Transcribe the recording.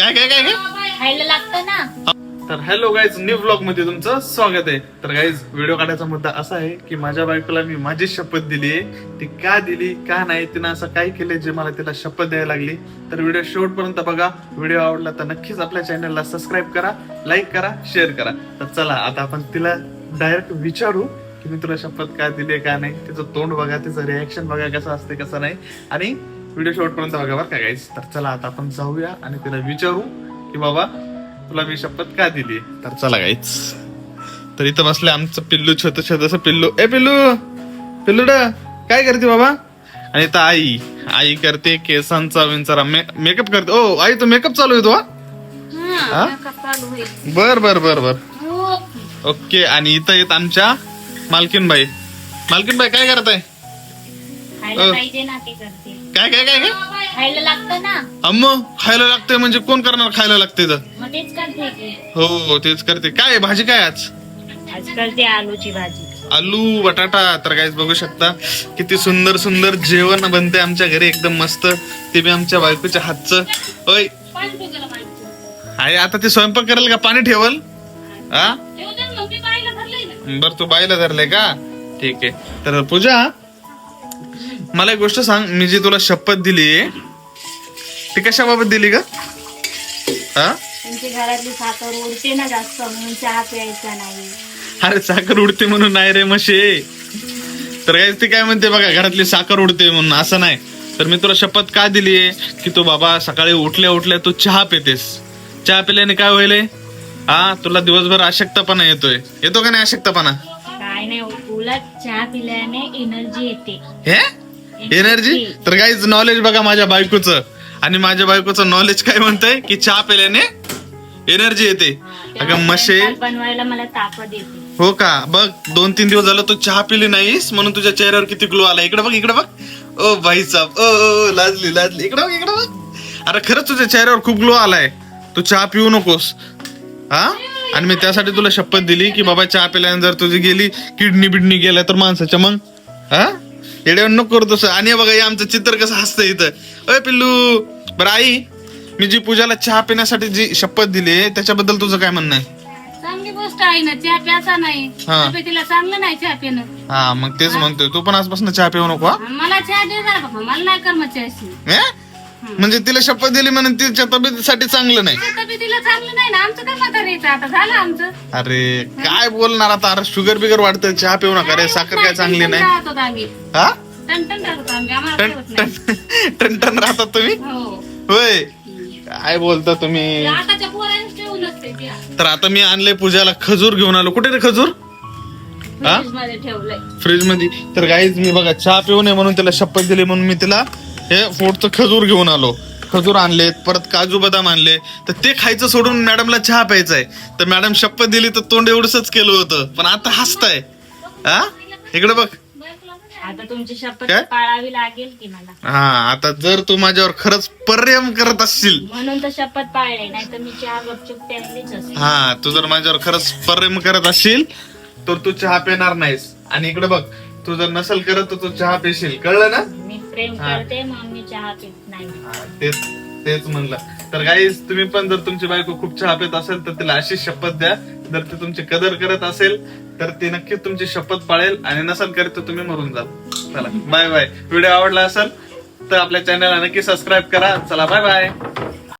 काय काय काय काय खायला लागतं ना. तर हॅलो गाईज, न्यू ब्लॉग मध्ये तुमचं स्वागत आहे. तर गाईज, व्हिडिओ काढायचा मुद्दा असा आहे की माझ्या बायकोला मी माझी शपथ दिली आहे. ती का दिली का नाही, तिनं असं काय केलंय जे मला तिला शपथ द्यायला लागली. तर व्हिडिओ शेवटपर्यंत बघा. व्हिडिओ आवडला तर नक्कीच आपल्या चॅनलला सबस्क्राईब करा, लाईक करा, शेअर करा. तर चला आता आपण तिला डायरेक्ट विचारू की मी तुला शपथ का दिली का नाही. तिचं तोंड बघा, तिचं रिॲक्शन बघा कसं असते कसं नाही, आणि व्हिडिओ शेवटपर्यंत बघा बरं का गाईज. तर चला आता आपण जाऊया आणि तिला विचारू की बाबा तुला मी शपथ का दिली. तर चला गाईच. तर इथं बसले आमचं पिल्लू, छोट छोटस पिल्लू. ए पिल्लू, पिल्लू काय करते बाबा. आणि इथं आई करते केसांचा विंचरा, मेकअप करते. ओ आई, तो मेकअप चालू आहे तो. हा? बर बर बर बर ओके. आणि इथं येत आमच्या मालकीनबाई. मालकीनबाई काय करताय. खायला पाहिजे ना, ते करते. काय काय काय काय खायला लागतं ना. अम्म खायला लागतंय म्हणजे कोण करणार. खायला लागतंय तर मग तेच करते की. हो तेच करते. काय भाजी काय आज करते आलूची भाजी. आलू बटाटा. तर काहीच बघू शकता किती सुंदर सुंदर जेवण बनते आमच्या घरी, एकदम मस्त. ते बी आमच्या बायकोच्या हातचं. ओय आई, आता ते स्वयंपाक करेल का पाणी ठेवल. हा बर, तू बाईला धरलंय का. ठीक आहे. तर पूजा, मला एक गोष्ट सांग. मी जी तुला शपथ दिली ती कशाबाबत दिली का. हा, तुमची घरातली साखर उडते ना जास्त, म्हणून चहा प्यायचा नाही. अरे साखर उडते म्हणून नाही रे मशे. तर काय ती काय म्हणते बघा, घरातली साखर उडते म्हणून. असं नाही. तर मी तुला शपथ का दिलीये की तू बाबा सकाळी उठल्या उठल्या तू चहा पितेस. चहा पिल्याने काय होईल. हा, तुला दिवसभर अशक्तपणा येतो का नाही अशक्तपणा. काय नाही, उलट चहा पिल्याने एनर्जी येते. हे एनर्जी. तर काहीच नॉलेज बघा माझ्या बायकोचं. आणि माझ्या बायकोचं नॉलेज काय म्हणतंय की चहा पिल्याने एनर्जी येते. अगं मशे, बनवायला मला ताकद येते. हो का. बघ 2-3 दिवस झालं तू चहा पिली नाहीस म्हणून तुझ्या चेहऱ्यावर किती ग्लो आला. इकडे बघ, इकडे बघ. ओ भाई साहेब, ओ लाजली इकडे बघ, इकडे बघ. अरे खरंच तुझ्या चेहऱ्यावर खूप ग्लो आलाय. तू चहा पिऊ नकोस. हा, आणि मी त्यासाठी तुला शपथ दिली की बाबा चहा पिल्याने जर तुझी गेली किडनी बिडनी गेल्या तर माणसाच्या, मग हा येड्यावर नको करू तसं. आणि बघा हे आमचं चित्र कसं हसतंय इथं. अय पिल्लू. बरं आई, मी जी पूजाला चहा पिण्यासाठी जी शपथ दिली त्याच्याबद्दल तुझं काय म्हणणं आहे. चांगली गोष्ट आहे ना, चहा प्यायचा नाही. तब्येतीला चांगलं नाही चहा पिणं. हा, मग तेच म्हणतोय. तू पण आजपासून चहा पिऊ नको. मला चहा दे जरा बाबा, मला नाही करमत चहाशी. म्हणजे तिला शपथ दिली म्हणून तिच्या तब्येतीसाठी चांगलं नाही. तब्येतीला चांगलं नाही ना. आमचं काय म्हातारीचं आता झालं आमचं. अरे काय बोलणार आता. अरे शुगर बिगर वाढतं, चहा पिऊ नका रे. साखर काय चांगली नाही. हा, टनटन राहतो आम्ही, आम्हाला कळत नाही. टन राहतात तुम्ही. हो, होय, काय बोलता तुम्ही. आताच्या पोरांनी ठेवूनच ते प्या. तर आता मी आणले पूजाला खजूर घेऊन आलो. कुठे रे खजूर. फ्रीजमध्ये ठेवलंय. फ्रीज मध्ये. तर गाईज मी बघा चहा पिऊ नये म्हणून तिला शपथ दिली म्हणून मी तिला हे फोडचं खजूर घेऊन आलो. खजूर आणलेत, परत काजू बदाम आणले. तर ते खायचं सोडून मॅडमला चहा प्यायचा आहे. तर मॅडम शपथ दिली तर तोंड एवढंच केलं होतं, पण आता हसताय. हा, इकडे बघ. आता तुमची शपथ पाळावी लागेल की मला. हा, आता जर तू माझ्यावर खरंच प्रेम करत असशील म्हणून तर शपथ पाळले, नाही तर मी चहा गपचूप प्यायलीच असते. हा, तू जर माझ्यावर खरंच प्रेम करत असशील तर तू चहा पिणार नाहीस. आणि इकडे बघ, तू जर नसल करत तर तू चहा पिशील. कळलं ना. मी प्रेम करते म्हणून मी चहा पित नाही. तेच म्हणलं. तर गाईज, तुम्ही पण जर तुमची बायको खूप चहा पित असेल तर तिला अशी शपथ द्या. जर ती तुमची कदर करत असेल तर ती नक्कीच तुमची शपथ पाळेल, आणि नसेल करत तर तुम्ही मरून जाल. चला बाय बाय. व्हिडिओ आवडला असेल तर आपल्या चॅनलला नक्की सबस्क्राईब करा. चला बाय बाय.